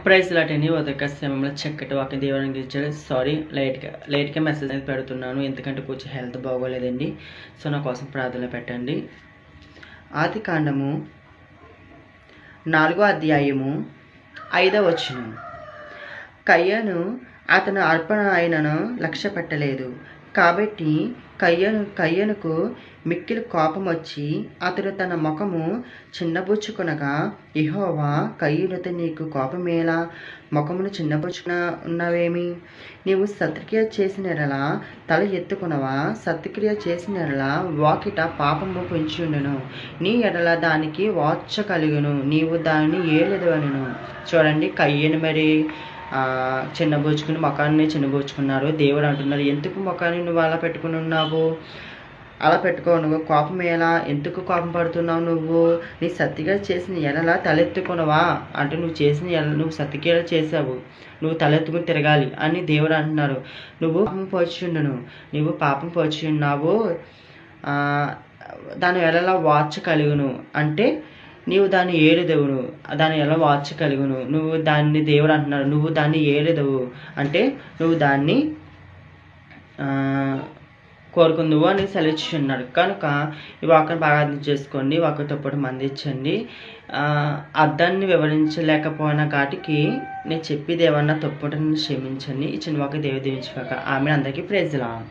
Praise లాటని ఉదక సమయంలో చక్కటి వాక్య దేవునికి ఇచ్చాడు. సారీ లేట్గా మెసేజ్ అనేది పెడుతున్నాను, ఎందుకంటే కొంచెం హెల్త్ బాగోలేదండి. సో నా కోసం ప్రార్థన పెట్టండి. ఆది కాండము 4వ అధ్యాయము 5వ వచనం. కయ్యను అతను అర్పణ ఆయనను లక్ష్య పెట్టలేదు, కాబట్టి కయ్యనుకు మిక్కిలి కోపం వచ్చి అతడు తన ముఖము చిన్నబుచ్చుకొనగా, యెహోవా కయ్యనుతో నీకు కోపమేలా, ముఖమును చిన్నబుచ్చుకున ఉన్నవేమి? నీవు సత్క్రియ చేసిన ఎడలా తల ఎత్తుకునవా? సత్క్రియ చేసిన ఎడలా వాకిట పాపము పొంచి ఉండెను, నీ ఎడల దానికి వాచ్చ కలుగును, నీవు దానిని ఏలెదు అనెను. చూడండి, కయ్యను మరి చిన్నబోచుకుని ముఖాన్ని చిన్నబోచుకున్నారు. దేవుడు అంటున్నారు, ఎందుకు ముఖాన్ని నువ్వు అలా పెట్టుకుని ఉన్నావు? అలా పెట్టుకో, నువ్వు కోపం ఎలా, ఎందుకు కోపం పడుతున్నావు? నువ్వు నీ సత్తిగా చేసిన ఎడల తలెత్తుకునవా అంటే నువ్వు సత్తికేళ చేసావు, నువ్వు తలెత్తుకుని తిరగాలి అని దేవుడు అంటున్నారు. నువ్వు పాపం పోచి ఉన్నావు, దాని ఎడల వాచ్చ కలుగును అంటే నీవు దాన్ని ఏలుదవును, దాన్ని ఎలా వాచ్ కలుగును. నువ్వు దాన్ని దేవుడు అంటున్నాడు, నువ్వు దాన్ని ఏలుదవు అంటే నువ్వు దాన్ని కోరుకుందువు అని సెలవిస్తున్నాడు. కనుక ఈ వాక్యాన్ని బాగా అర్థం చేసుకోండి, వాక్యతో పాటు మందించండి. అర్థాన్ని వివరించలేకపోయిన కాటికి నేను చెప్పేది ఏమన్నా తప్పుంటే క్షమించండి. ఈ చిన్న వాక్య దేవుడు దీవించుగాక. ఆమె అందరికీ ప్రైజ్ లార్డ్.